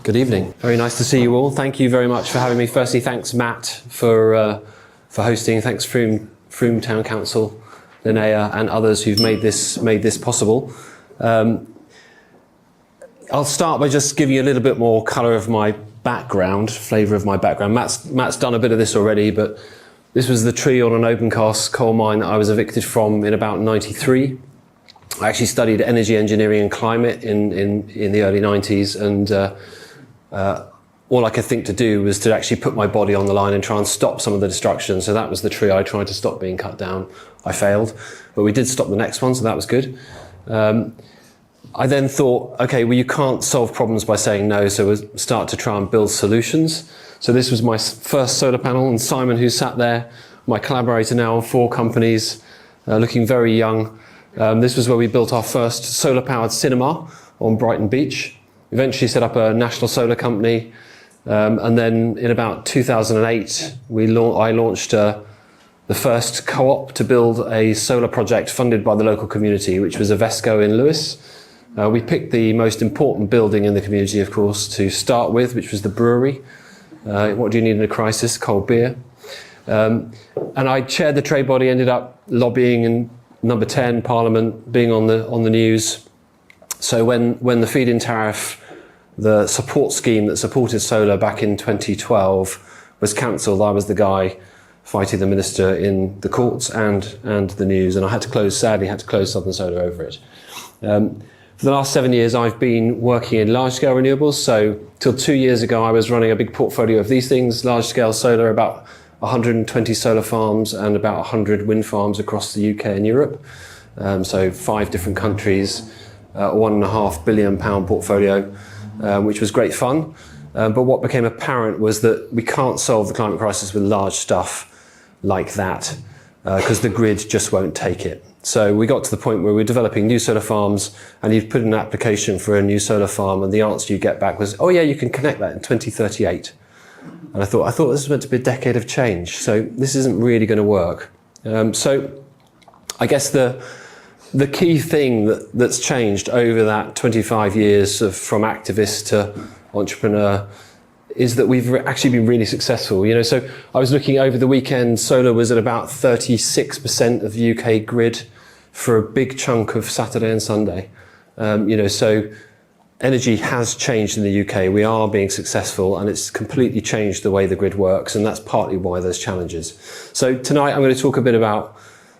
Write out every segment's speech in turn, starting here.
Good evening. Very nice to see you all. Thank you very much for having me. Firstly, thanks Matt for hosting. Thanks Frome Town Council, Linnea, and others who've made this possible. I'll start by just giving you a little bit more colour of my background, flavour of my background. Matt's done a bit of this already, but this was the tree on an open cast coal mine that I was evicted from in about '93. I actually studied energy engineering and climate in the early 90s, and all I could think to do was to actually put my body on the line and try and stop some of the destruction. So that was the tree I tried to stop being cut down. I failed, but we did stop the next one, so that was good. I then thought, okay, well, you can't solve problems by saying no, so we'll start to try and build solutions. So this was my first solar panel, and Simon, who sat there, my collaborator now on 4 companies, looking very young. This was where we built our first solar-powered cinema on Brighton Beach. Eventually set up a national solar company, and then in about 2008, I launched the first co-op to build a solar project funded by the local community, which was Avesco in Lewes. We picked the most important building in the community, of course, to start with, which was the brewery. What do you need in a crisis? Cold beer. And I chaired the trade body, ended up lobbying in Number 10, Parliament, being on the news. So when the feed-in tariff, the support scheme that supported solar back in 2012 was cancelled, I was the guy fighting the minister in the courts and the news, and I sadly had to close Southern Solar over it. For the last 7 years, I've been working in large-scale renewables. So till 2 years ago, I was running a big portfolio of these things, large-scale solar, about 120 solar farms and about 100 wind farms across the UK and Europe. So 5 different countries, a £1.5 billion portfolio, which was great fun. But what became apparent was that we can't solve the climate crisis with large stuff like that, because the grid just won't take it. So we got to the point where we're developing new solar farms, and you'd put in an application for a new solar farm, and the answer you get back was, oh yeah, you can connect that in 2038. And I thought this was meant to be a decade of change, so this isn't really going to work. So I guess the key thing that's changed over that 25 years from activist to entrepreneur is that we've actually been really successful. So I was looking over the weekend, solar was at about 36% of the UK grid for a big chunk of Saturday and Sunday. So energy has changed in the UK. We are being successful, and it's completely changed the way the grid works, and that's partly why there's challenges. So tonight I'm going to talk a bit about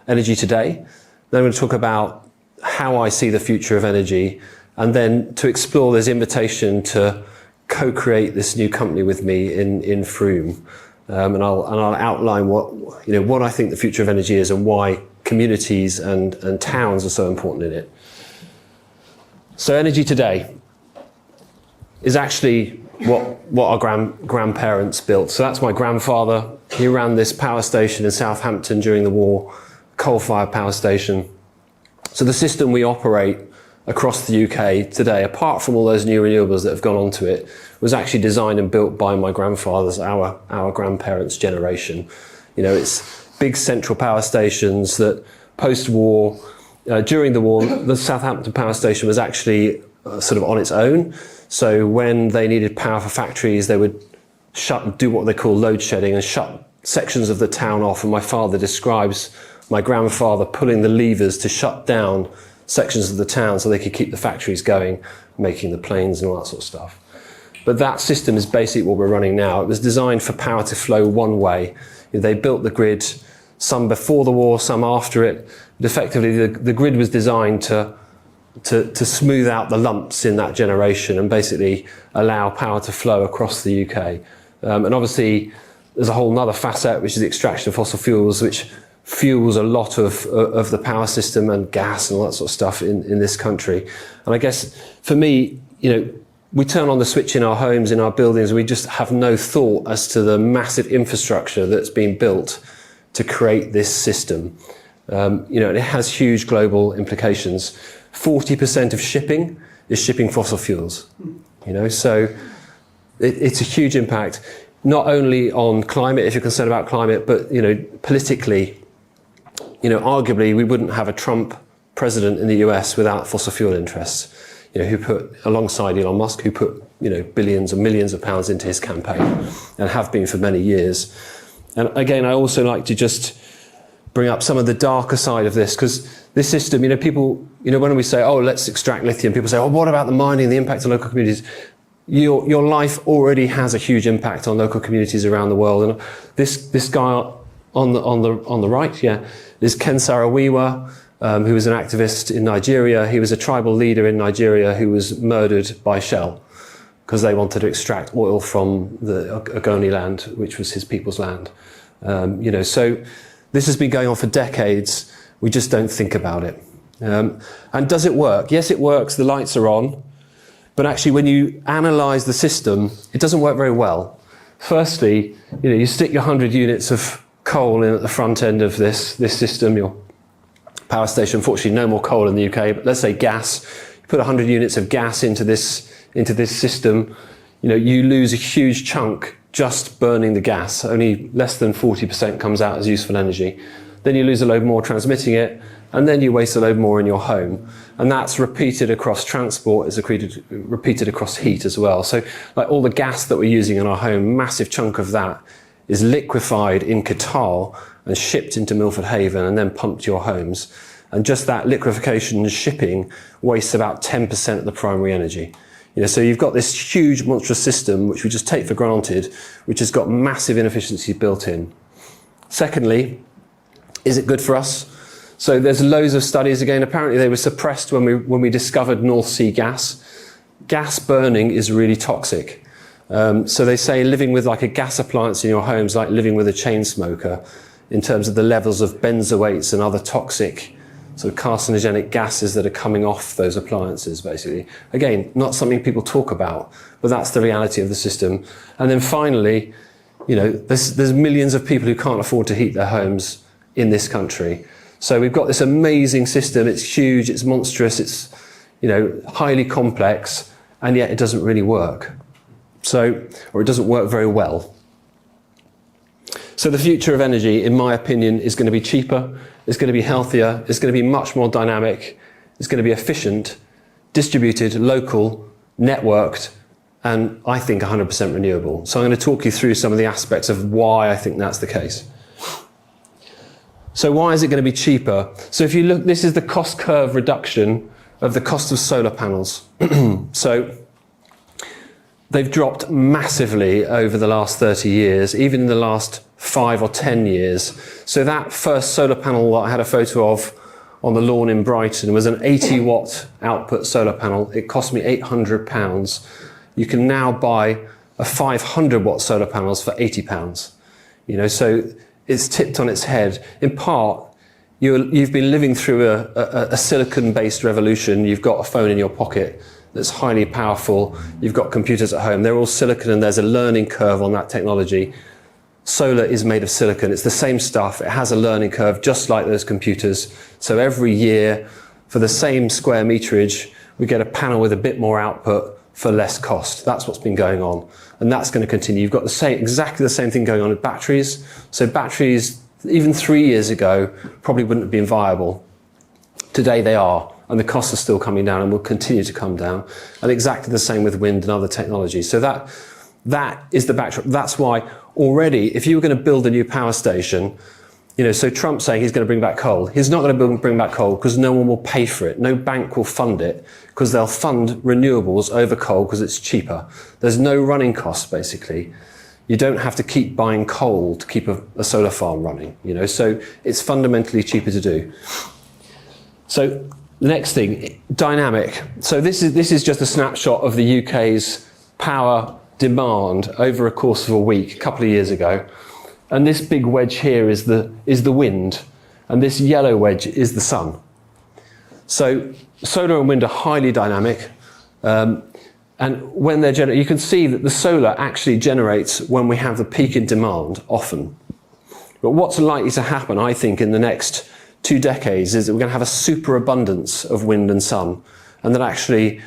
energy today, then I'm going to talk about how I see the future of energy, and then to explore this invitation to co-create this new company with me in Frome, and I'll outline what I think the future of energy is and why communities and towns are so important in it. So energy today is actually what our grandparents built. So that's my grandfather. He ran this power station in Southampton during the war, coal-fired power station. So the system we operate across the UK today, apart from all those new renewables that have gone onto it, was actually designed and built by my grandfather's, our grandparents' generation. It's big central power stations that post-war, during the war, the Southampton power station was actually sort of on its own. So when they needed power for factories, they would do what they call load shedding and shut sections of the town off. And my father describes my grandfather pulling the levers to shut down sections of the town so they could keep the factories going, making the planes and all that sort of stuff. But that system is basically what we're running now. It was designed for power to flow one way. They built the grid, some before the war, some after it. But effectively, the grid was designed to smooth out the lumps in that generation and basically allow power to flow across the UK. And obviously, there's a whole other facet, which is the extraction of fossil fuels, which fuels a lot of the power system and gas and all that sort of stuff in this country. And I guess for me, we turn on the switch in our homes, in our buildings, and we just have no thought as to the massive infrastructure that's been built to create this system. And it has huge global implications. 40% of shipping is shipping fossil fuels. So it's a huge impact, not only on climate, if you're concerned about climate, but politically. Arguably, we wouldn't have a Trump president in the US without fossil fuel interests. Who put, alongside Elon Musk, who put billions and millions of pounds into his campaign, and have been for many years. And again, I also like to just bring up some of the darker side of this, because this system, people, when we say, oh, let's extract lithium, people say, oh, what about the mining, the impact on local communities? Your life already has a huge impact on local communities around the world. And this guy on the right, is Ken Saro-Wiwa, who was an activist in Nigeria. He was a tribal leader in Nigeria who was murdered by Shell because they wanted to extract oil from the Ogoni land, which was his people's land. So this has been going on for decades. We just don't think about it. And does it work? Yes, it works. The lights are on. But actually, when you analyse the system, it doesn't work very well. Firstly, you stick your 100 units of coal in at the front end of this system, your power station. Unfortunately, no more coal in the UK, but let's say gas. You put 100 units of gas into this system, you lose a huge chunk just burning the gas. Only less than 40% comes out as useful energy. Then you lose a load more transmitting it, and then you waste a load more in your home. And that's repeated across transport, is repeated across heat as well. So like all the gas that we're using in our home, massive chunk of that is liquefied in Qatar and shipped into Milford Haven and then pumped to your homes. And just that liquefaction and shipping wastes about 10% of the primary energy. So you've got this huge monstrous system which we just take for granted, which has got massive inefficiency built in. Secondly, is it good for us? So there's loads of studies. Again, apparently they were suppressed when we discovered North Sea gas. Gas burning is really toxic. So they say living with like a gas appliance in your home is like living with a chain smoker in terms of the levels of benzoates and other toxic sort of carcinogenic gases that are coming off those appliances, basically. Again, not something people talk about, but that's the reality of the system. And then finally, there's millions of people who can't afford to heat their homes in this country. So we've got this amazing system. It's huge, it's monstrous, it's highly complex, and yet it doesn't really work. Or it doesn't work very well. So the future of energy, in my opinion, is going to be cheaper, it's going to be healthier, it's going to be much more dynamic, it's going to be efficient, distributed, local, networked, and I think 100% renewable. So I'm going to talk you through some of the aspects of why I think that's the case. So why is it going to be cheaper? So if you look, this is the cost curve reduction of the cost of solar panels. So they've dropped massively over the last 30 years, even in the last 5 or 10 years. So that first solar panel that I had a photo of on the lawn in Brighton was an 80-watt output solar panel. It cost me £800. You can now buy a 500-watt solar panels for £80. So it's tipped on its head. In part, you've been living through a silicon-based revolution. You've got a phone in your pocket that's highly powerful. You've got computers at home. They're all silicon, and there's a learning curve on that technology. Solar is made of silicon. It's the same stuff. It has a learning curve just like those computers. So every year, for the same square meterage, we get a panel with a bit more output for less cost. That's what's been going on. And that's going to continue. You've got exactly the same thing going on with batteries. So batteries, even 3 years ago, probably wouldn't have been viable. Today they are. And the costs are still coming down and will continue to come down. And exactly the same with wind and other technologies. So that is the backdrop. That's why already, if you were going to build a new power station, so Trump's saying he's going to bring back coal. He's not going to bring back coal because no one will pay for it. No bank will fund it because they'll fund renewables over coal because it's cheaper. There's no running costs, basically. You don't have to keep buying coal to keep a solar farm running, so it's fundamentally cheaper to do. So the next thing, dynamic. So this is just a snapshot of the UK's power demand over a course of a week, a couple of years ago. And this big wedge here is the wind, and this yellow wedge is the sun. So solar and wind are highly dynamic, and when they're you can see that the solar actually generates when we have the peak in demand often. But what's likely to happen, I think, in the next 2 decades is that we're going to have a superabundance of wind and sun, and that actually,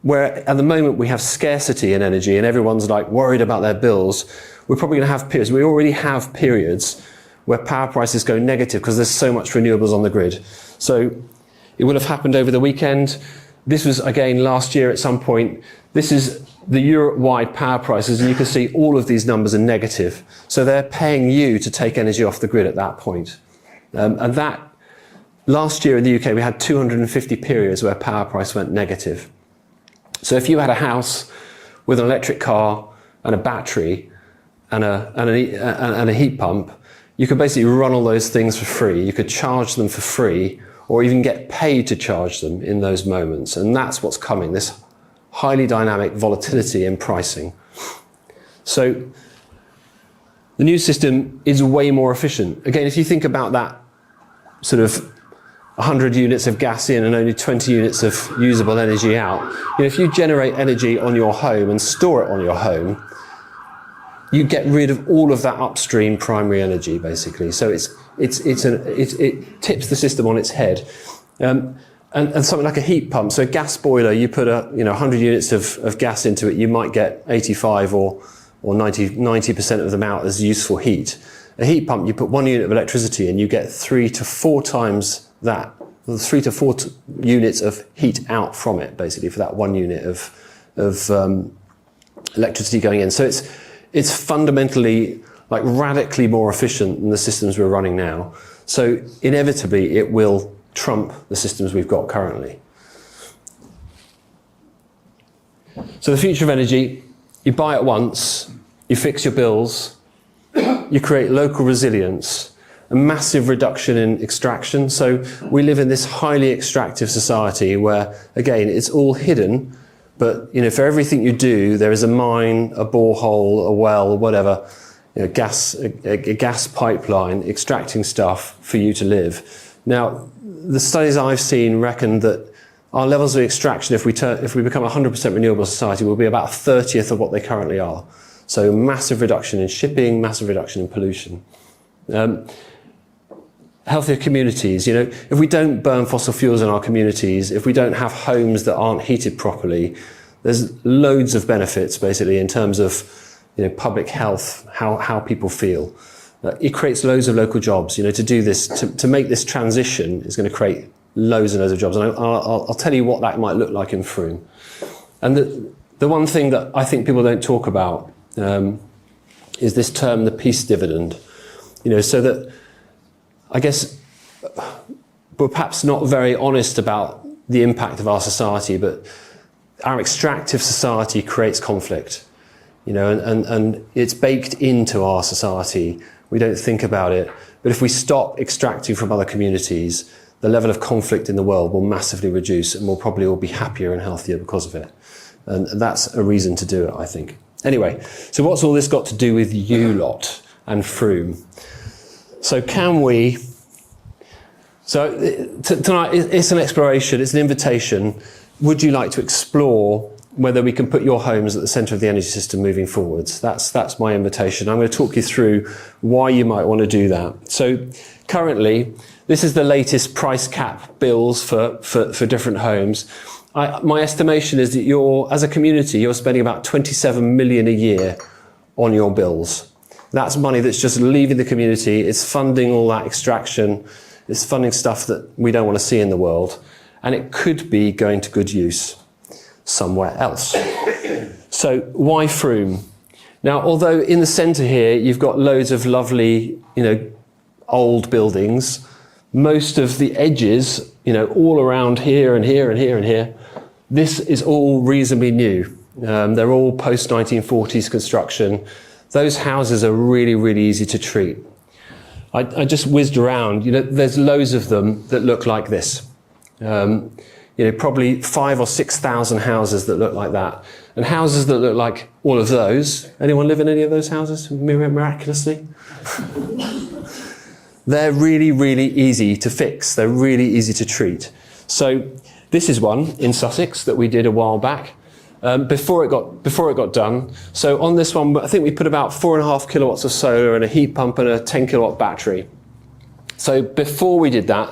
where at the moment we have scarcity in energy and everyone's like worried about their bills, we're probably going to have periods. We already have periods where power prices go negative because there's so much renewables on the grid. So it will have happened over the weekend. This was again last year at some point. This is the Europe-wide power prices, and you can see all of these numbers are negative. So they're paying you to take energy off the grid at that point. And that, last year in the UK, we had 250 periods where power price went negative. So if you had a house with an electric car and a battery and a heat pump, you could basically run all those things for free. You could charge them for free, or even get paid to charge them in those moments. And that's what's coming, this highly dynamic volatility in pricing. So the new system is way more efficient. Again, if you think about that sort of 100 units of gas in and only 20 units of usable energy out, if you generate energy on your home and store it on your home, you get rid of all of that upstream primary energy, basically. So it tips the system on its head. And something like a heat pump, so a gas boiler, you put 100 units of gas into it, you might get 85 or 90% of them out as useful heat. A heat pump, you put 1 unit of electricity and you get 3 to 4 times that, 3 to 4 units of heat out from it, basically, for that 1 unit of electricity going in. So it's fundamentally, like, radically more efficient than the systems we're running now. So inevitably it will trump the systems we've got currently. So the future of energy, you buy it once, you fix your bills, you create local resilience, a massive reduction in extraction. So we live in this highly extractive society where, again, it's all hidden, but for everything you do, there is a mine, a borehole, a well, whatever, a gas pipeline extracting stuff for you to live. Now, the studies I've seen reckon that our levels of extraction, if we become a 100% renewable society, will be about a 30th of what they currently are. So massive reduction in shipping, massive reduction in pollution. Healthier communities, if we don't burn fossil fuels in our communities, if we don't have homes that aren't heated properly, there's loads of benefits, basically, in terms of public health, how people feel. It creates loads of local jobs. To do this, to make this transition is going to create loads and loads of jobs. And I'll tell you what that might look like in Frome. And the one thing that I think people don't talk about is this term, the peace dividend. So that, I guess, we're perhaps not very honest about the impact of our society, but our extractive society creates conflict. And it's baked into our society. We don't think about it. But if we stop extracting from other communities, the level of conflict in the world will massively reduce, and we'll probably all be happier and healthier because of it. And that's a reason to do it, I think. Anyway, so what's all this got to do with you lot and Frome? So tonight it's an exploration, it's an invitation. Would you like to explore whether we can put your homes at the centre of the energy system moving forwards? That's my invitation. I'm going to talk you through why you might want to do that. So currently, this is the latest price cap bills for different homes. My estimation is that as a community, you're spending about 27 million a year on your bills. That's money that's just leaving the community. It's funding all that extraction. It's funding stuff that we don't want to see in the world. And it could be going to good use somewhere else. So why Frome? Now, although in the centre here, you've got loads of lovely, old buildings, most of the edges, all around here and here and here and here, this is all reasonably new. They're all post-1940s construction. Those houses are really, really easy to treat. I just whizzed around, there's loads of them that look like this. Probably 5,000 or 6,000 houses that look like that. And houses that look like all of those. Anyone live in any of those houses, miraculously? They're really, really easy to fix. They're really easy to treat. So this is one in Sussex that we did a while back, before it got done. So on this one, I think we put about 4.5 kilowatts of solar and a heat pump and a 10 kilowatt battery. So before we did that,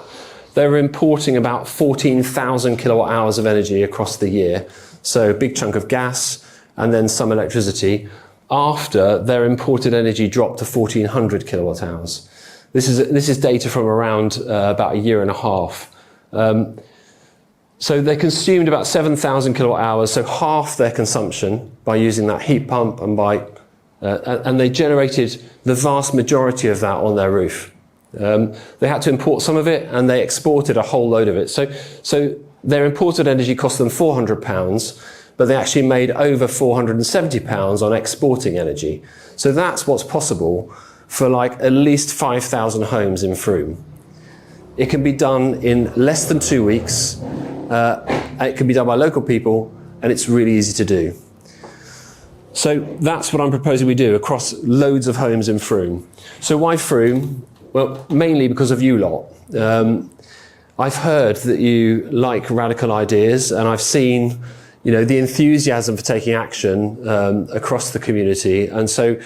they were importing about 14,000 kilowatt hours of energy across the year. So a big chunk of gas and then some electricity. After, their imported energy dropped to 1,400 kilowatt hours. This is data from around about a year and a half. So they consumed about 7,000 kilowatt hours, so half their consumption by using that heat pump, and they generated the vast majority of that on their roof. They had to import some of it, and they exported a whole load of it. So their imported energy cost them £400, but they actually made over £470 on exporting energy. So that's what's possible for like at least 5,000 homes in Frome. It can be done in less than 2 weeks. It can be done by local people, and it's really easy to do. So that's what I'm proposing we do across loads of homes in Frome. So why Frome? Well, mainly because of you lot. I've heard that you like radical ideas, and I've seen, the enthusiasm for taking action across the community. And so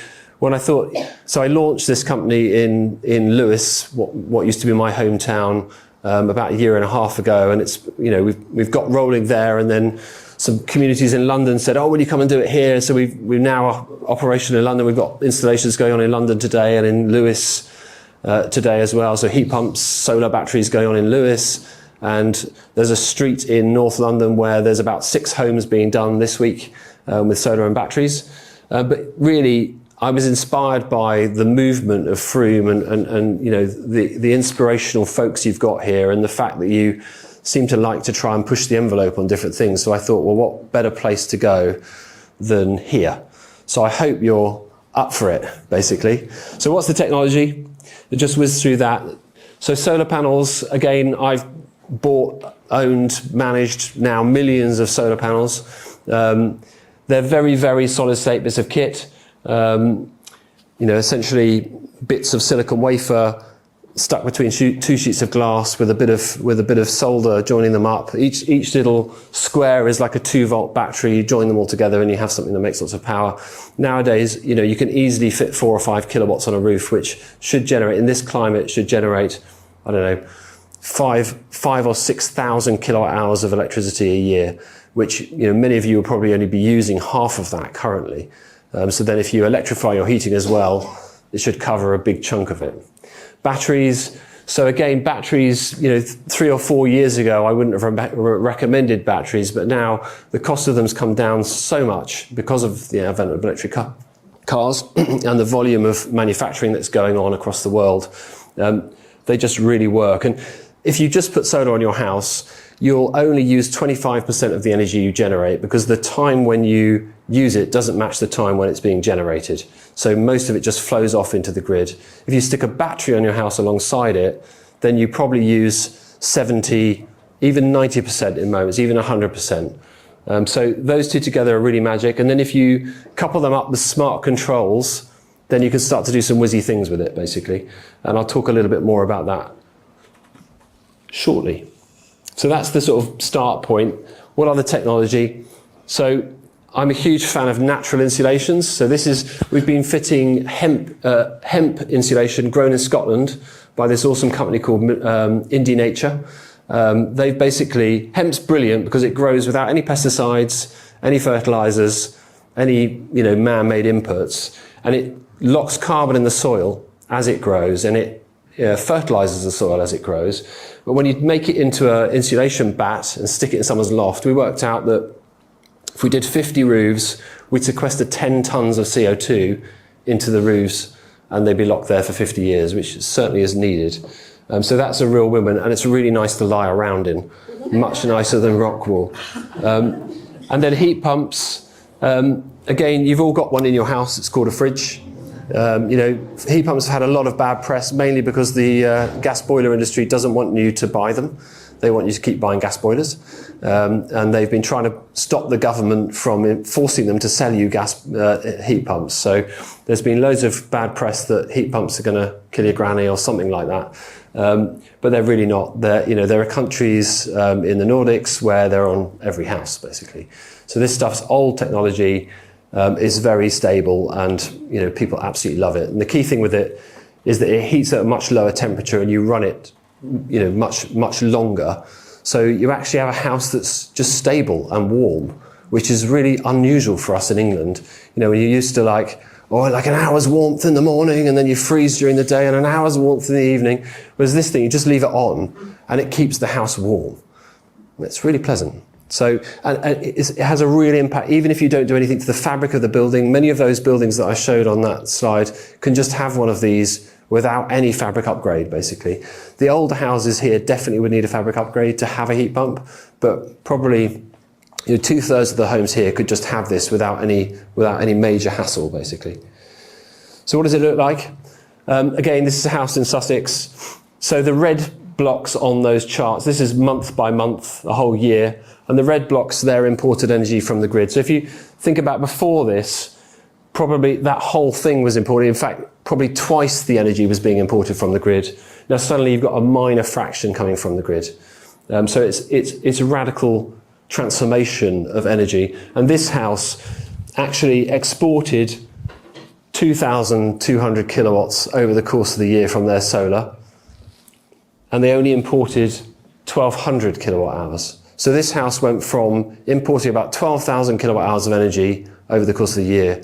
when I launched this company in Lewes, what used to be my hometown, about a year and a half ago, and it's we've got rolling there, and then some communities in London said, "Oh, will you come and do it here?" So we've now operational in London. We've got installations going on in London today and in Lewes today as well. So heat pumps, solar batteries going on in Lewes, and there's a street in North London where there's about 6 homes being done this week with solar and batteries. But really, I was inspired by the movement of Frome and the inspirational folks you've got here, and the fact that you seem to like to try and push the envelope on different things. So I thought, well, what better place to go than here? So I hope you're up for it, basically. So what's the technology? It just whiz through that. So solar panels, again, I've bought, owned, managed now millions of solar panels. They're very, very solid state bits of kit. Essentially bits of silicon wafer stuck between 2 sheets of glass with a bit of solder joining them up. Each little square is like a 2-volt battery. You join them all together and you have something that makes lots of power. Nowadays, you can easily fit 4 or 5 kilowatts on a roof, which should generate, in this climate, I don't know, 5 or 6,000 kilowatt hours of electricity a year, which many of you will probably only be using half of that currently. So then if you electrify your heating as well, it should cover a big chunk of it. Batteries. So again, batteries, 3 or 4 years ago, I wouldn't have recommended batteries, but now the cost of them's come down so much because of the advent of electric cars and the volume of manufacturing that's going on across the world. They just really work. And if you just put solar on your house, you'll only use 25% of the energy you generate, because the time when you use it doesn't match the time when it's being generated. So most of it just flows off into the grid. If you stick a battery on your house alongside it, then you probably use 70, even 90% in moments, even 100%. So those two together are really magic. And then if you couple them up with smart controls, then you can start to do some whizzy things with it, basically. And I'll talk a little bit more about that shortly. So that's the sort of start point. What other technology? So I'm a huge fan of natural insulations. So we've been fitting hemp insulation grown in Scotland by this awesome company called Indie Nature. Hemp's brilliant because it grows without any pesticides, any fertilizers, any man-made inputs, and it locks carbon in the soil as it grows, and it fertilizes the soil as it grows. But when you make it into an insulation bat and stick it in someone's loft, we worked out that if we did 50 roofs, we'd sequester 10 tons of CO2 into the roofs, and they'd be locked there for 50 years, which certainly is needed. So that's a real win, and it's really nice to lie around in, much nicer than rock wool. And then heat pumps. Again, you've all got one in your house. It's called a fridge. Heat pumps have had a lot of bad press, mainly because the gas boiler industry doesn't want you to buy them. They want you to keep buying gas boilers. And they've been trying to stop the government from forcing them to sell you heat pumps. So there's been loads of bad press that heat pumps are going to kill your granny or something like that. But they're really not. There are countries in the Nordics where they're on every house, basically. So this stuff's old technology. Is very stable, and people absolutely love it. And the key thing with it is that it heats at a much lower temperature, and you run it much longer. So you actually have a house that's just stable and warm, which is really unusual for us in England. When you're used to like an hour's warmth in the morning, and then you freeze during the day, and an hour's warmth in the evening. Whereas this thing, you just leave it on and it keeps the house warm. It's really pleasant. So, and it has a real impact, even if you don't do anything to the fabric of the building. Many of those buildings that I showed on that slide can just have one of these without any fabric upgrade, basically. The older houses here definitely would need a fabric upgrade to have a heat pump, but probably 2/3 of the homes here could just have this without any major hassle, basically. So what does it look like? Again, this is a house in Sussex. So the red blocks on those charts, this is month by month, a whole year, and the red blocks, they're imported energy from the grid. So if you think about before this, probably that whole thing was imported. In fact, probably twice the energy was being imported from the grid. Now suddenly you've got a minor fraction coming from the grid. So it's a radical transformation of energy. And this house actually exported 2,200 kilowatts over the course of the year from their solar, and they only imported 1,200 kilowatt hours. So this house went from importing about 12,000 kilowatt hours of energy over the course of the year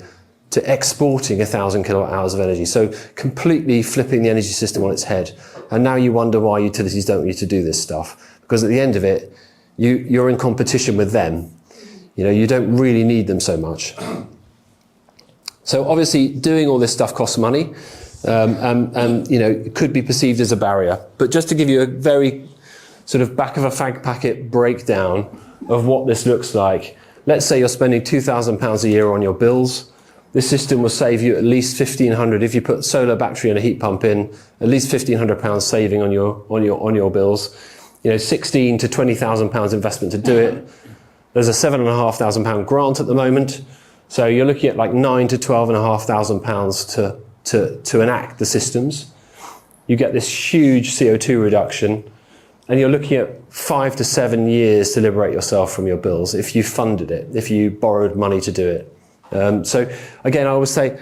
to exporting 1,000 kilowatt hours of energy. So completely flipping the energy system on its head. And now you wonder why utilities don't need to do this stuff. Because at the end of it, you're in competition with them. You don't really need them so much. So obviously doing all this stuff costs money, and it could be perceived as a barrier. But just to give you a very sort of back of a fag packet breakdown of what this looks like, let's say you're spending £2,000 a year on your bills. This system will save you at least £1,500 if you put solar battery and a heat pump in. At least £1,500 saving on your bills. £16,000 to £20,000 investment to do it. There's a £7,500 grant at the moment. So you're looking at like £9,000 to £12,500 to enact the systems. You get this huge CO2 reduction, and you're looking at 5 to 7 years to liberate yourself from your bills if you funded it, if you borrowed money to do it. So again, I always say,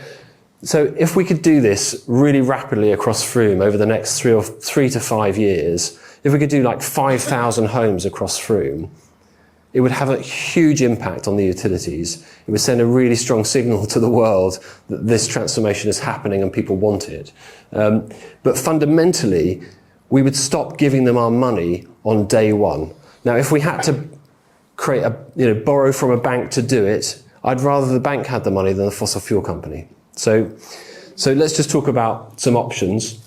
so if we could do this really rapidly across Frome over the next 3 to 5 years, if we could do like 5,000 homes across Frome, it would have a huge impact on the utilities. It would send a really strong signal to the world that this transformation is happening and people want it. But fundamentally, we would stop giving them our money on day one. Now, if we had to borrow from a bank to do it, I'd rather the bank had the money than the fossil fuel company. So let's just talk about some options.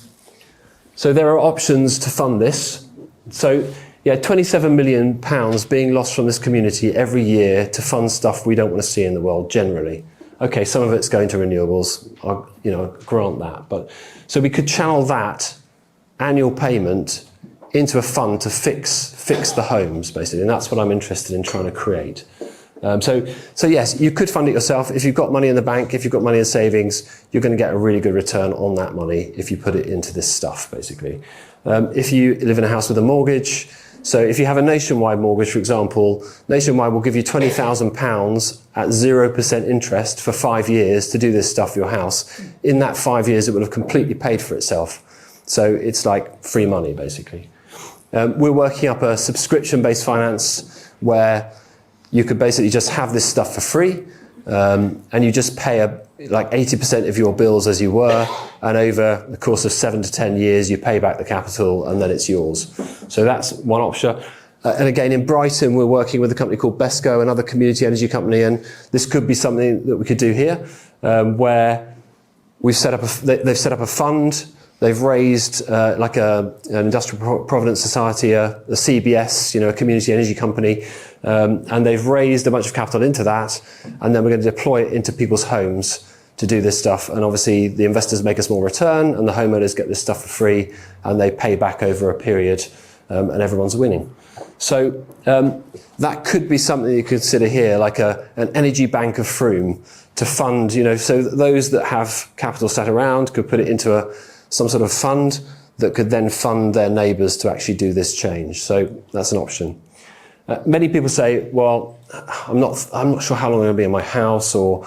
So there are options to fund this. So yeah, £27 million being lost from this community every year to fund stuff we don't want to see in the world generally. Okay, some of it's going to renewables, I'll grant that. But so we could channel that annual payment into a fund to fix the homes, basically, and that's what I'm interested in trying to create. So yes, you could fund it yourself. If you've got money in the bank, if you've got money in savings, you're going to get a really good return on that money if you put it into this stuff, basically. If you live in a house with a mortgage, so if you have a Nationwide mortgage, for example, Nationwide will give you £20,000 at 0% interest for 5 years to do this stuff for your house. In that 5 years, it will have completely paid for itself. So it's like free money, basically. We're working up a subscription-based finance where you could basically just have this stuff for free, and you just pay like 80% of your bills as you were, and over the course of 7 to 10 years, you pay back the capital, and then it's yours. So that's one option. And again, in Brighton, we're working with a company called Besco, another community energy company, and this could be something that we could do here, where they've set up a fund. They've raised like an Industrial Providence Society, a CBS, a community energy company, and they've raised a bunch of capital into that, and then we're going to deploy it into people's homes to do this stuff. And obviously the investors make a small return, and the homeowners get this stuff for free, and they pay back over a period, and everyone's winning. So that could be something you consider here, like an energy bank of Frome to fund, so those that have capital sat around could put it into some sort of fund that could then fund their neighbours to actually do this change. So that's an option. Many people say, well, I'm not sure how long I'm going to be in my house, or,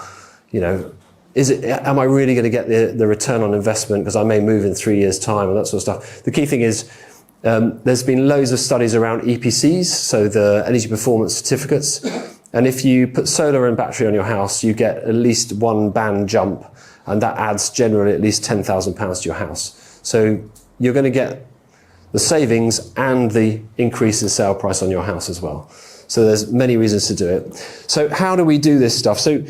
am I really going to get the return on investment because I may move in 3 years' time, and that sort of stuff. The key thing is there's been loads of studies around EPCs, so the energy performance certificates, and if you put solar and battery on your house, you get at least one band jump, and that adds generally at least £10,000 to your house. So you're going to get the savings and the increase in sale price on your house as well. So there's many reasons to do it. So how do we do this stuff? So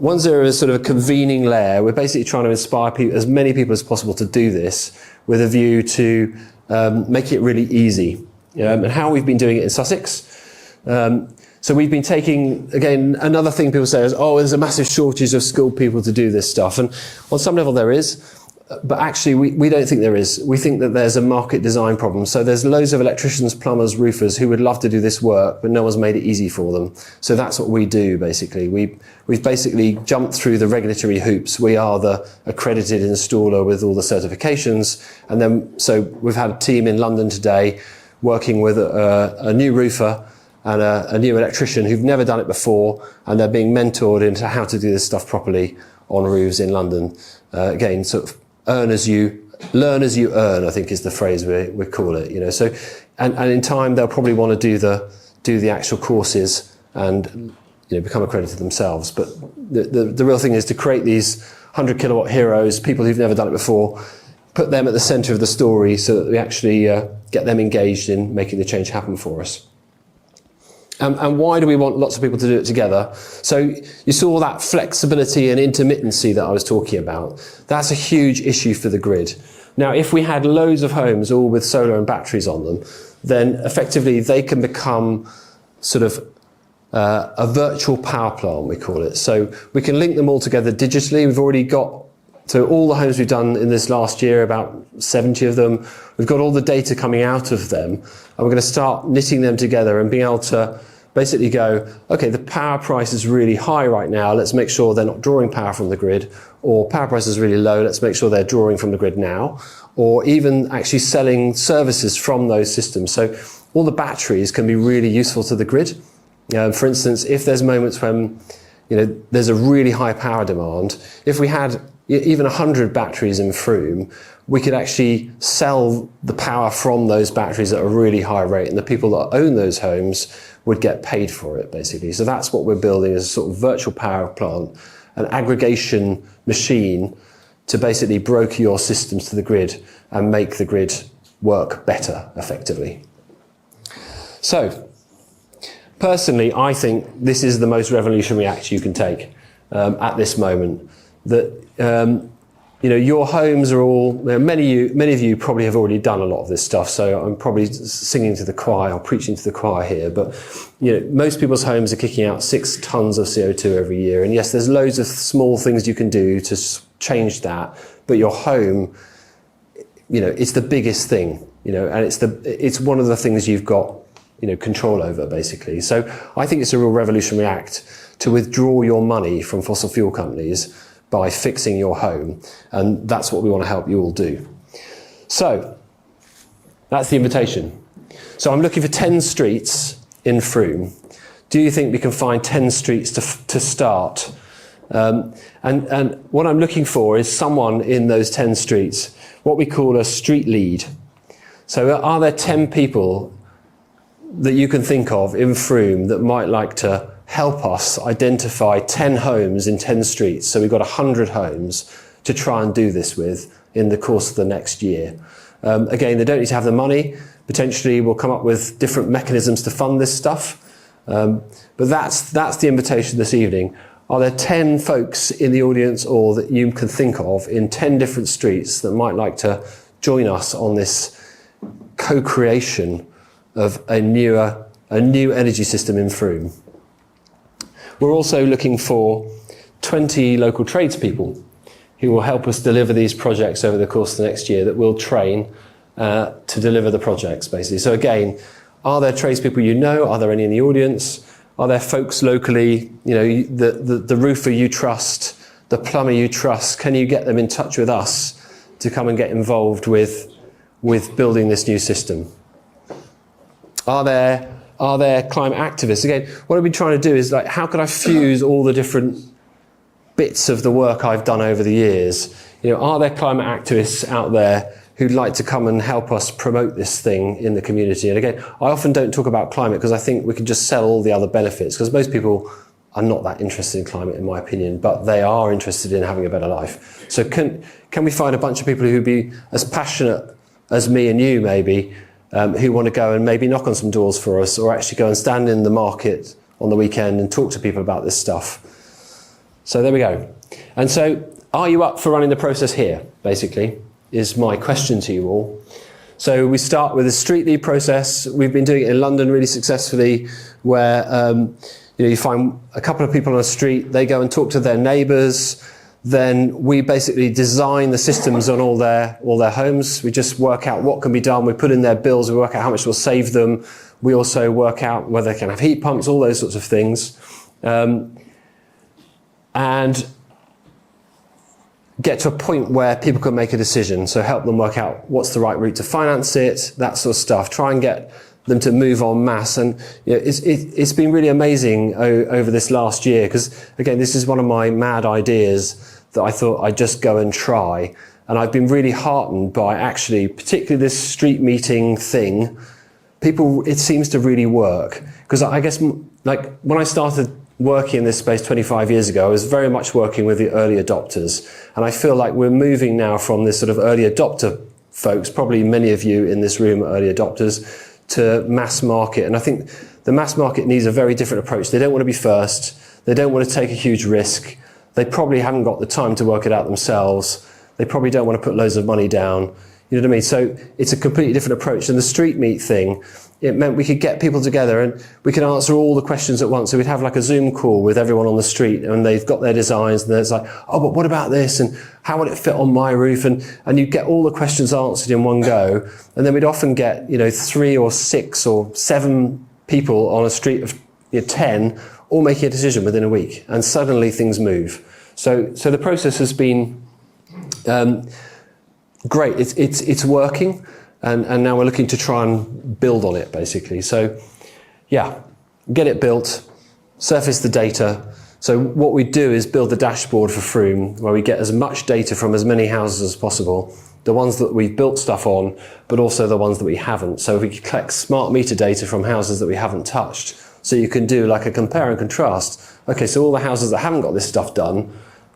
Onezero is sort of a convening layer. We're basically trying to inspire people, as many people as possible, to do this with a view to make it really easy. And how we've been doing it in Sussex. So we've been taking, again, another thing people say is, oh, there's a massive shortage of skilled people to do this stuff. And on some level there is, but actually we don't think there is. We think that there's a market design problem. So there's loads of electricians, plumbers, roofers who would love to do this work, but no one's made it easy for them. So that's what we do, basically. We've basically jumped through the regulatory hoops. We are the accredited installer with all the certifications. And then, so we've had a team in London today working with a new roofer and a new electrician who've never done it before, and they're being mentored into how to do this stuff properly on roofs in London. Again, sort of learn as you earn, I think is the phrase we call it. You know, so and in time they'll probably want to do the actual courses and become accredited themselves. But the real thing is to create these 100 kilowatt heroes, people who've never done it before, put them at the centre of the story so that we actually get them engaged in making the change happen for us. And why do we want lots of people to do it together? So you saw that flexibility and intermittency that I was talking about. That's a huge issue for the grid. Now, if we had loads of homes all with solar and batteries on them, then effectively they can become sort of a virtual power plant, we call it. So we can link them all together digitally. We've already got, so all the homes we've done in this last year, about 70 of them, we've got all the data coming out of them, and we're going to start knitting them together and being able to basically go, okay, the power price is really high right now, let's make sure they're not drawing power from the grid, or power price is really low, let's make sure they're drawing from the grid now, or even actually selling services from those systems. So all the batteries can be really useful to the grid. For instance, if there's moments when there's a really high power demand, if we had even 100 batteries in Frome, we could actually sell the power from those batteries at a really high rate, and the people that own those homes would get paid for it, basically. So that's what we're building, is a sort of virtual power plant, an aggregation machine to basically broker your systems to the grid and make the grid work better, effectively. So, personally, I think this is the most revolutionary act you can take at this moment. That your homes are all, many of you probably have already done a lot of this stuff, so I'm probably singing to the choir or preaching to the choir here, but most people's homes are kicking out 6 tons of CO2 every year, and yes, there's loads of small things you can do to change that, but your home, it's the biggest thing, and it's one of the things you've got control over, basically. So I think it's a real revolutionary act to withdraw your money from fossil fuel companies by fixing your home, and that's what we want to help you all do. So that's the invitation. So I'm looking for 10 streets in Frome. Do you think we can find 10 streets to start? And what I'm looking for is someone in those 10 streets, what we call a street lead. So are there 10 people that you can think of in Frome that might like to help us identify 10 homes in 10 streets? So we've got 100 homes to try and do this with in the course of the next year. Again, they don't need to have the money. Potentially we'll come up with different mechanisms to fund this stuff. But that's the invitation this evening. Are there 10 folks in the audience or that you can think of in 10 different streets that might like to join us on this co-creation of a new energy system in Frome? We're also looking for 20 local tradespeople who will help us deliver these projects over the course of the next year, that we'll train to deliver the projects, basically. So again, are there tradespeople you know? Are there any in the audience? Are there folks locally, the roofer you trust, the plumber you trust? Can you get them in touch with us to come and get involved with building this new system? Are there climate activists? Again, what I've been trying to do is, how can I fuse all the different bits of the work I've done over the years? Are there climate activists out there who'd like to come and help us promote this thing in the community? And again, I often don't talk about climate because I think we can just sell all the other benefits, because most people are not that interested in climate, in my opinion, but they are interested in having a better life. So can we find a bunch of people who'd be as passionate as me and you maybe, who want to go and maybe knock on some doors for us, or actually go and stand in the market on the weekend and talk to people about this stuff. So there we go. And so, are you up for running the process here, basically, is my question to you all. So we start with a street lead process. We've been doing it in London really successfully, where you find a couple of people on a street, they go and talk to their neighbours, then we basically design the systems on all their homes. We just work out what can be done, we put in their bills, we work out how much will save them, we also work out whether they can have heat pumps, all those sorts of things. And get to a point where people can make a decision, so help them work out what's the right route to finance it, that sort of stuff, try and get them to move en masse. And it's been really amazing over this last year, because again, this is one of my mad ideas that I thought I'd just go and try, and I've been really heartened by actually, particularly this street meeting thing. People, it seems to really work, because I guess, like, when I started working in this space 25 years ago, I was very much working with the early adopters, and I feel like we're moving now from this sort of early adopter folks, probably many of you in this room are early adopters, to mass market. And I think the mass market needs a very different approach. They don't want to be first, they don't want to take a huge risk, they probably haven't got the time to work it out themselves, they probably don't want to put loads of money down, you know what I mean? So it's a completely different approach. And the street meet thing, it meant we could get people together and we could answer all the questions at once. So we'd have like a Zoom call with everyone on the street, and they've got their designs, and it's like, oh, but what about this? And how would it fit on my roof? And you'd get all the questions answered in one go. And then we'd often get, 3 or 6 or 7 people on a street of 10 all making a decision within a week. And suddenly things move. So the process has been great. It's working. And now we're looking to try and build on it, basically. So, yeah, get it built, surface the data. So what we do is build the dashboard for Frome, where we get as much data from as many houses as possible, the ones that we've built stuff on, but also the ones that we haven't. So we collect smart meter data from houses that we haven't touched. So you can do like a compare and contrast. Okay, so all the houses that haven't got this stuff done,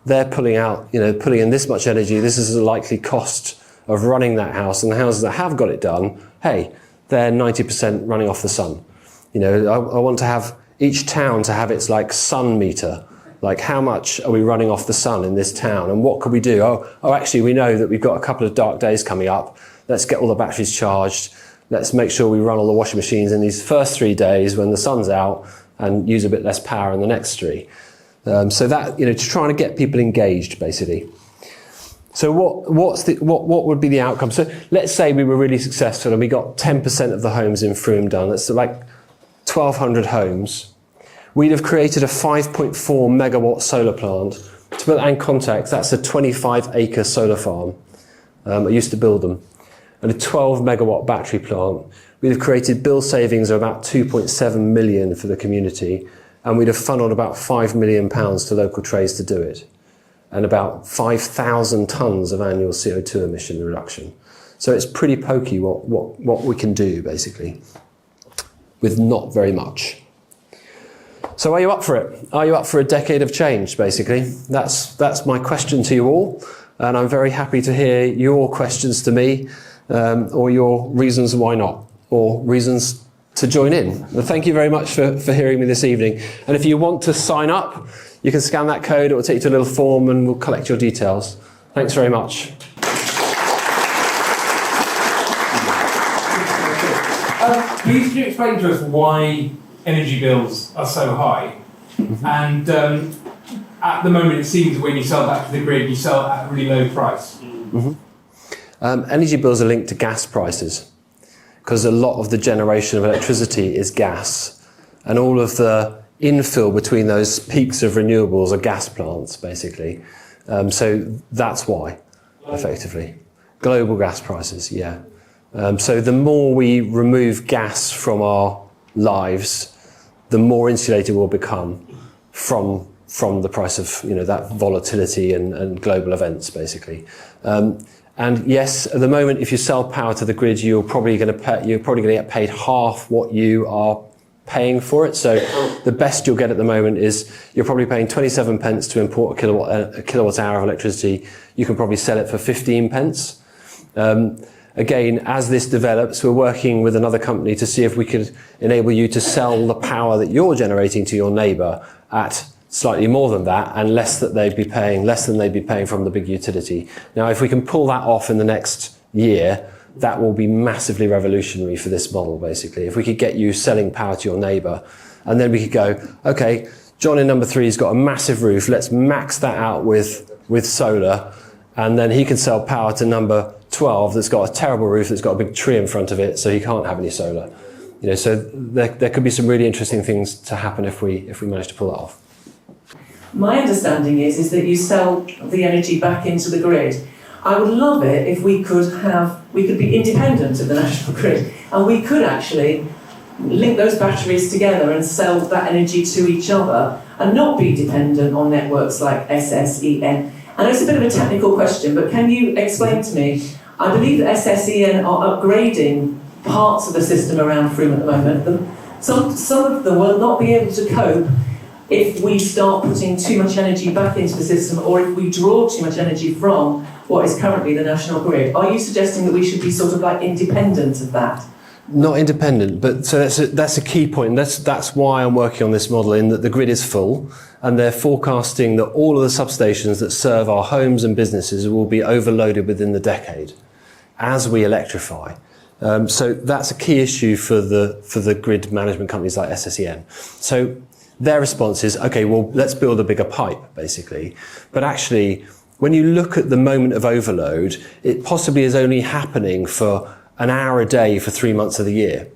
they're pulling out, putting in this much energy, this is the likely cost of running that house, and the houses that have got it done, hey, they're 90% running off the sun. I want to have each town to have its like sun meter, like how much are we running off the sun in this town, and what could we do? Oh, actually we know that we've got a couple of dark days coming up, let's get all the batteries charged, let's make sure we run all the washing machines in these first 3 days when the sun's out and use a bit less power in the next 3. So that, to try and get people engaged, basically. So what would be the outcome? So let's say we were really successful and we got 10% of the homes in Frome done. That's like 1,200 homes. We'd have created a 5.4 megawatt solar plant. To put that in context, that's a 25-acre solar farm. I used to build them. And a 12 megawatt battery plant. We'd have created bill savings of about 2.7 million for the community, and we'd have funneled about £5 million to local trades to do it, and about 5,000 tonnes of annual CO2 emission reduction. So it's pretty pokey what we can do, basically, with not very much. So are you up for it? Are you up for a decade of change, basically? That's my question to you all, and I'm very happy to hear your questions to me, or your reasons why not, or reasons to join in. Well, thank you very much for hearing me this evening. And if you want to sign up, you can scan that code, it will take you to a little form and we'll collect your details. Thanks very much. Please could you explain to us why energy bills are so high? Mm-hmm. And at the moment it seems when you sell back to the grid, you sell at a really low price. Mm-hmm. Energy bills are linked to gas prices, because a lot of the generation of electricity is gas, and all of the infill between those peaks of renewables are gas plants, basically. So that's why, effectively. Global gas prices, yeah. So the more we remove gas from our lives, the more insulated we'll become from the price of that volatility and global events, basically. And yes, at the moment, if you sell power to the grid, you're probably going to get paid half what you are paying for it. So the best you'll get at the moment is you're probably paying 27 pence to import a kilowatt hour of electricity. You can probably sell it for 15 pence. again, as this develops, we're working with another company to see if we could enable you to sell the power that you're generating to your neighbour at slightly more than that, and less than they'd be paying from the big utility. Now, if we can pull that off in the next year, that will be massively revolutionary for this model, basically. If we could get you selling power to your neighbour, and then we could go, okay, John in number 3 has got a massive roof, let's max that out with solar, and then he can sell power to number 12 that's got a terrible roof, that's got a big tree in front of it, so he can't have any solar. So there could be some really interesting things to happen if we manage to pull that off. My understanding is that you sell the energy back into the grid. I would love it if we could be independent of the national grid, and we could actually link those batteries together and sell that energy to each other and not be dependent on networks like SSEN. I know it's a bit of a technical question, but can you explain to me, I believe that SSEN are upgrading parts of the system around Frome at the moment. Some of them will not be able to cope if we start putting too much energy back into the system, or if we draw too much energy from what is currently the national grid. Are you suggesting that we should be sort of like independent of that? Not independent, but so that's a key point. That's why I'm working on this model, in that the grid is full, and they're forecasting that all of the substations that serve our homes and businesses will be overloaded within the decade as we electrify. So that's a key issue for the grid management companies like SSEN. So their response is, okay, well, let's build a bigger pipe, basically. But actually, when you look at the moment of overload, it possibly is only happening for an hour a day for 3 months of the year.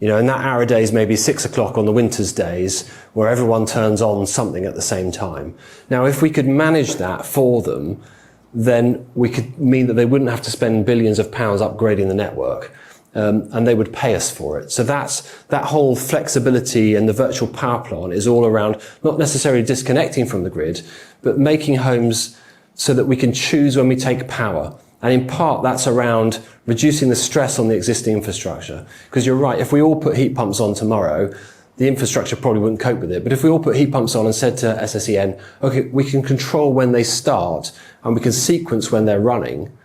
And that hour a day is maybe 6 o'clock on the winter's days, where everyone turns on something at the same time. Now, if we could manage that for them, then we could mean that they wouldn't have to spend billions of pounds upgrading the network. And they would pay us for it. So that whole flexibility and the virtual power plant is all around not necessarily disconnecting from the grid, but making homes so that we can choose when we take power. And in part, that's around reducing the stress on the existing infrastructure. Because you're right, if we all put heat pumps on tomorrow, the infrastructure probably wouldn't cope with it. But if we all put heat pumps on and said to SSEN, okay, we can control when they start and we can sequence when they're running,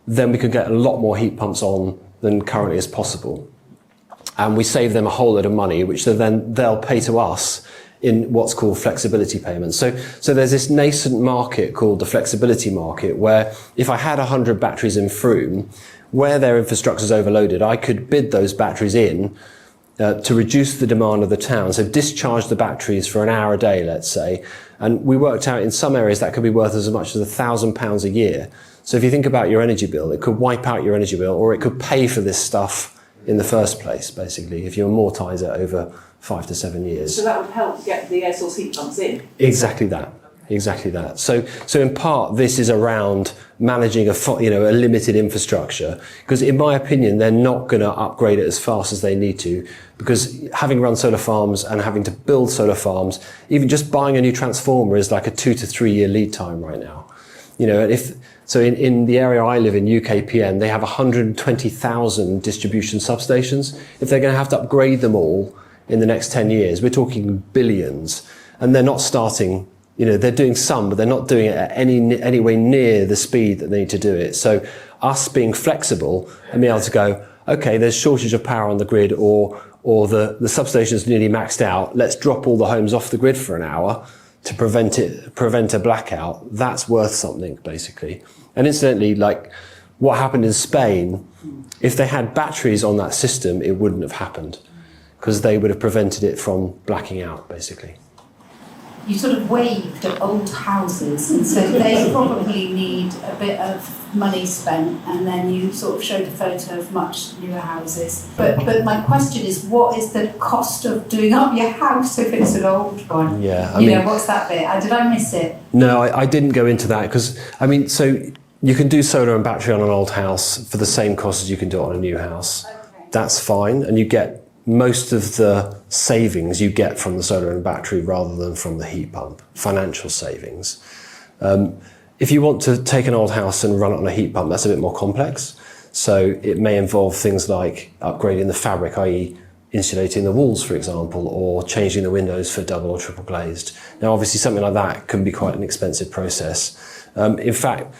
then we could get a lot more heat pumps on than currently is possible. And we save them a whole load of money, which then they'll pay to us in what's called flexibility payments. So there's this nascent market called the flexibility market, where if I had 100 batteries in Frome, where their infrastructure is overloaded, I could bid those batteries in to reduce the demand of the town. So discharge the batteries for an hour a day, let's say. And we worked out in some areas that could be worth as much as £1,000 a year. So if you think about your energy bill, it could wipe out your energy bill, or it could pay for this stuff in the first place, basically, if you amortise it over 5 to 7 years. So that would help get the air source heat pumps in? Exactly that. So in part, this is around managing a limited infrastructure, because in my opinion, they're not going to upgrade it as fast as they need to, because having run solar farms and having to build solar farms, even just buying a new transformer is like a 2 to 3 year lead time right now. In the area I live in, UKPN, they have 120,000 distribution substations. If they're going to have to upgrade them all in the next 10 years, we're talking billions. And they're not starting, they're doing some, but they're not doing it at any way near the speed that they need to do it. So us being flexible and being able to go, okay, there's shortage of power on the grid, or the substation's nearly maxed out, let's drop all the homes off the grid for an hour to prevent a blackout. That's worth something, basically. And incidentally, like what happened in Spain, if they had batteries on that system, it wouldn't have happened, because they would have prevented it from blacking out, basically. You sort of waved at old houses, and so they probably need a bit of money spent, and then you sort of showed a photo of much newer houses. But my question is, what is the cost of doing up your house if it's an old one? Yeah, what's that bit? Did I miss it? No, I didn't go into that, because, so you can do solar and battery on an old house for the same cost as you can do it on a new house. Okay. That's fine, and you get most of the savings you get from the solar and battery rather than from the heat pump, financial savings. If you want to take an old house and run it on a heat pump, that's a bit more complex. So it may involve things like upgrading the fabric, i.e. insulating the walls, for example, or changing the windows for double or triple glazed. Now, obviously, something like that can be quite an expensive process. In fact,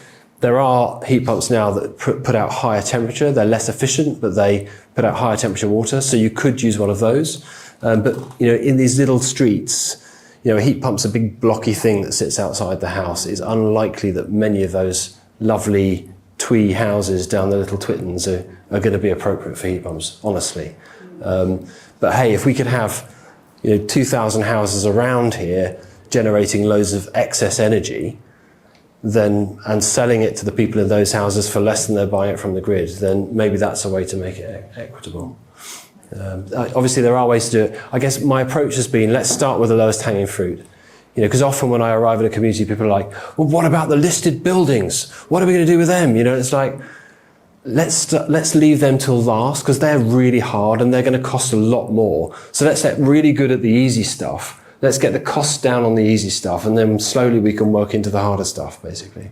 There are heat pumps now that put out higher temperature. They're less efficient, but they put out higher temperature water. So you could use one of those. But in these little streets, a heat pump's a big blocky thing that sits outside the house. It's unlikely that many of those lovely twee houses down the little Twittons are going to be appropriate for heat pumps, honestly. But hey, if we could have 2,000 houses around here generating loads of excess energy, and selling it to the people in those houses for less than they're buying it from the grid, then maybe that's a way to make it equitable. Obviously, there are ways to do it. I guess my approach has been, let's start with the lowest hanging fruit. Because often when I arrive at a community, people are like, well, what about the listed buildings? What are we going to do with them? It's like, let's leave them till last, because they're really hard and they're going to cost a lot more. So let's get really good at the easy stuff. Let's get the costs down on the easy stuff, and then slowly we can work into the harder stuff, basically.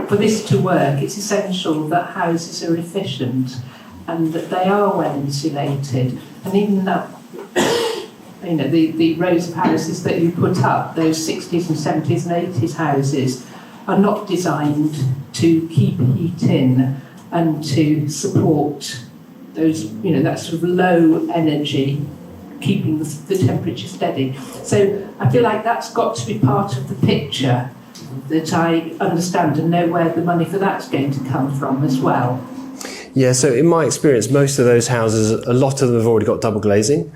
For this to work, it's essential that houses are efficient and that they are well insulated. And even that, the rows of houses that you put up, those 60s and 70s and 80s houses, are not designed to keep heat in and to support those, that sort of low energy, keeping the temperature steady. So I feel like that's got to be part of the picture, that I understand and know where the money for that's going to come from as well. Yeah, so in my experience, most of those houses, a lot of them have already got double glazing.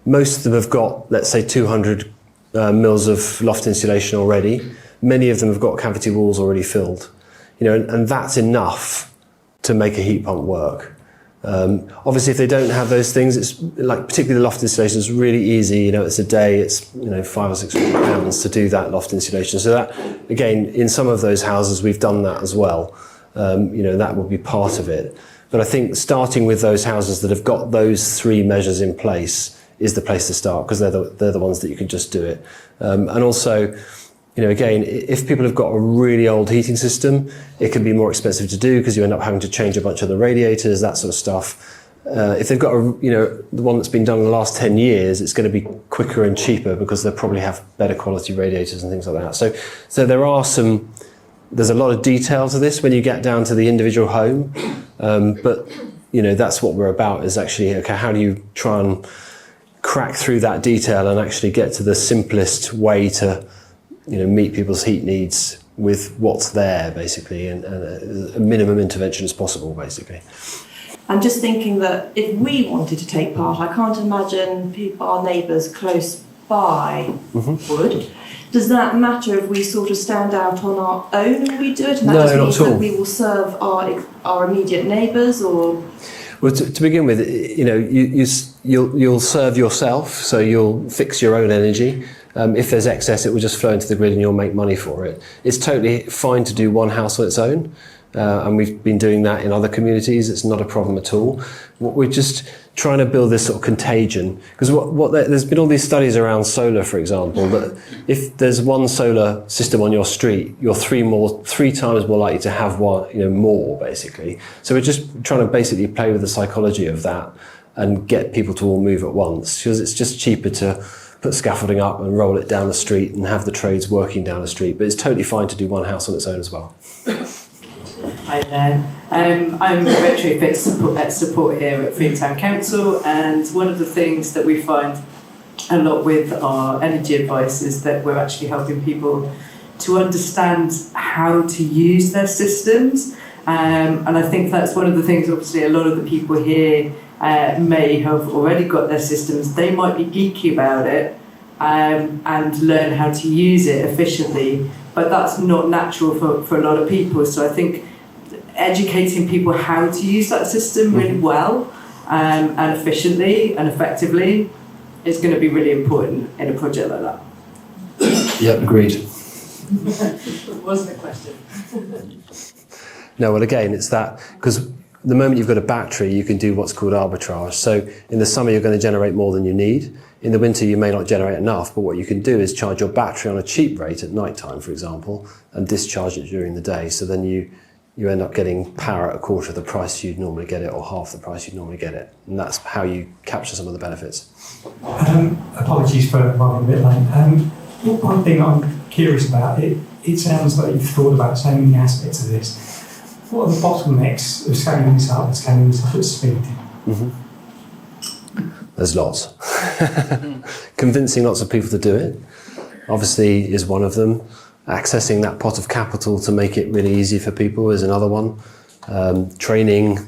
Most of them have got, let's say, 200 mils of loft insulation already. Many of them have got cavity walls already filled. And that's enough to make a heat pump work. Obviously, if they don't have those things, it's like, particularly the loft insulation is really easy. It's a day, it's £500 or £600 to do that loft insulation. So that, again, in some of those houses, we've done that as well. That would be part of it. But I think starting with those houses that have got those three measures in place is the place to start, because they're the ones that you can just do it. And also, again, if people have got a really old heating system, it can be more expensive to do because you end up having to change a bunch of the radiators, that sort of stuff. If they've got the one that's been done in the last 10 years, it's going to be quicker and cheaper because they'll probably have better quality radiators and things like that. So there's a lot of detail to this when you get down to the individual home. But that's what we're about, is actually, okay, how do you try and crack through that detail and actually get to the simplest way to meet people's heat needs with what's there, basically, and a minimum intervention as possible, basically. I'm just thinking that if we wanted to take part, I can't imagine our neighbours close by would. Does that matter if we sort of stand out on our own and we do it? And that No, just not means at all. that we will serve our immediate neighbours, or? Well, to begin with, you'll serve yourself, so you'll fix your own energy. If there's excess, it will just flow into the grid and you'll make money for it. It's totally fine to do one house on its own, and we've been doing that in other communities. It's not a problem at all. We're just trying to build this sort of contagion, because there's been all these studies around solar, for example, that if there's one solar system on your street, you're three times more likely to have one, more, basically. So we're just trying to basically play with the psychology of that and get people to all move at once, because it's just cheaper to put scaffolding up and roll it down the street and have the trades working down the street. But it's totally fine to do one house on its own as well. Hi there. I'm a retrofit support here at Frome Town Council, and one of the things that we find a lot with our energy advice is that we're actually helping people to understand how to use their systems. And I think that's one of the things, obviously, a lot of the people here may have already got their systems. They might be geeky about it and learn how to use it efficiently, but that's not natural for a lot of people. So I think educating people how to use that system really well and efficiently and effectively is going to be really important in a project like that. Yep, agreed. It wasn't a question. No, well, again, it's that, because the moment you've got a battery, you can do what's called arbitrage. So in the summer, you're going to generate more than you need. In the winter, you may not generate enough, but what you can do is charge your battery on a cheap rate at night time, for example, and discharge it during the day. So then you end up getting power at a quarter of the price you'd normally get it, or half the price you'd normally get it. And that's how you capture some of the benefits. Apologies for running a bit late. One thing I'm curious about, it it sounds like you've thought about so many aspects of this. What are the bottlenecks of scaling this up and scaling this up at speed? There's lots. Convincing lots of people to do it, obviously, is one of them. Accessing that pot of capital to make it really easy for people is another one. Training,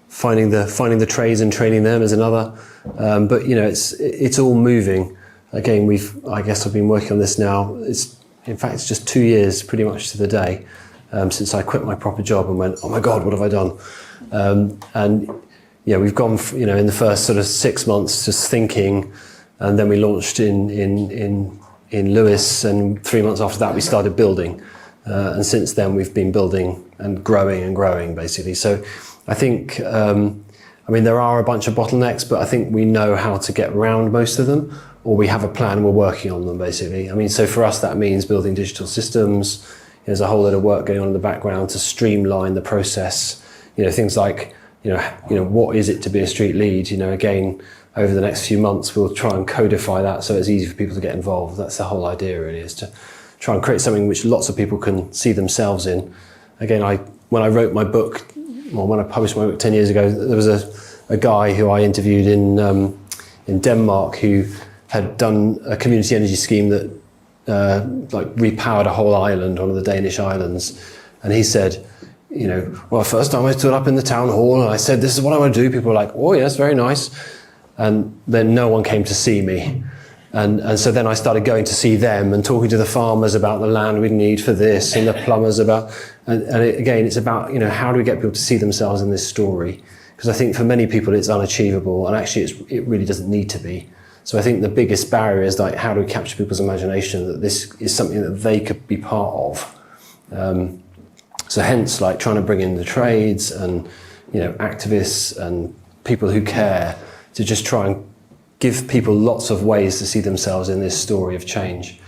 finding the trades and training them is another. But it's all moving. Again, I guess I've been working on this now. It's just 2 years, pretty much to the day, since I quit my proper job and went, oh my God, what have I done? We've gone, in the first sort of 6 months just thinking, and then we launched in Lewis, and 3 months after that we started building. And since then we've been building and growing, basically. So I think, there are a bunch of bottlenecks, but I think we know how to get around most of them, or we have a plan and we're working on them, basically. So for us that means building digital systems. There's a whole lot of work going on in the background to streamline the process. Things like, what is it to be a street lead? Again, over the next few months, we'll try and codify that so it's easy for people to get involved. That's the whole idea, really, is to try and create something which lots of people can see themselves in. Again, when I wrote my book, when I published my book 10 years ago, there was a guy who I interviewed in Denmark who had done a community energy scheme that repowered a whole island, one of the Danish islands. And he said, first time I stood up in the town hall and I said, this is what I want to do. People were like, oh yes, very nice. And then no one came to see me. And so then I started going to see them and talking to the farmers about the land we'd need for this, and the plumbers about, again, it's about, how do we get people to see themselves in this story? Because I think for many people it's unachievable, and actually it really doesn't need to be. So I think the biggest barrier is how do we capture people's imagination that this is something that they could be part of. So hence, trying to bring in the trades and, activists and people who care to just try and give people lots of ways to see themselves in this story of change,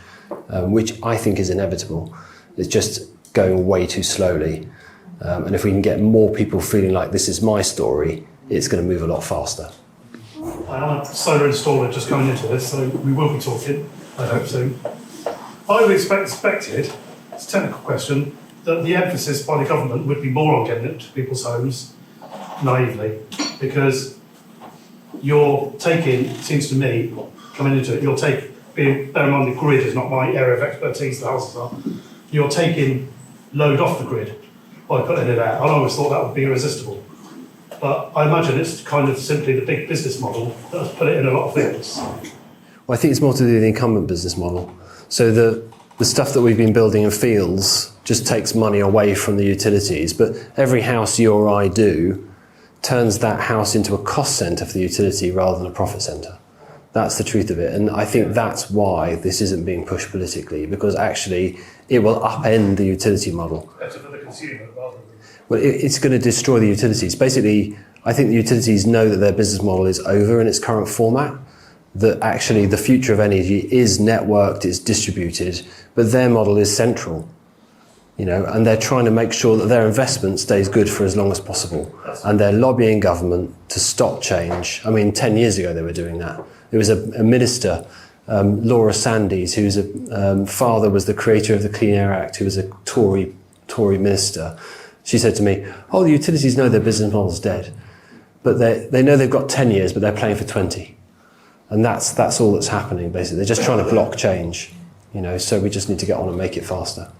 which I think is inevitable. It's just going way too slowly. And if we can get more people feeling like this is my story, it's going to move a lot faster. I am a solar installer just coming into this, so we will be talking, I hope soon. I would expected, it's a technical question, that the emphasis by the government would be more on getting it to people's homes, naively, because you're taking, it seems to me, coming into it, bear in mind the grid is not my area of expertise, the houses are, you're taking load off the grid by putting it out. I always thought that would be irresistible. But I imagine it's kind of simply the big business model that has put it in a lot of things. Well, I think it's more to do with the incumbent business model. So the stuff that we've been building in fields just takes money away from the utilities, but every house you or I do turns that house into a cost centre for the utility rather than a profit centre. That's the truth of it. And I think that's why this isn't being pushed politically, because actually it will upend the utility model. Better for the consumer rather than... Well, it's going to destroy the utilities. Basically, I think the utilities know that their business model is over in its current format, that actually the future of energy is networked, it's distributed, but their model is central. And they're trying to make sure that their investment stays good for as long as possible. And they're lobbying government to stop change. 10 years ago they were doing that. There was a minister, Laura Sandys, whose father was the creator of the Clean Air Act, who was a Tory minister. She said to me, oh, the utilities know their business model's dead. But they know they've got 10 years, but they're playing for 20. And that's all that's happening, basically. They're just trying to block change. So we just need to get on and make it faster.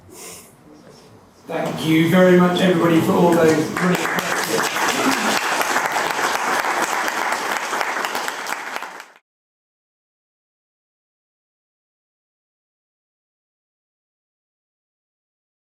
Thank you very much, everybody, for all those brilliant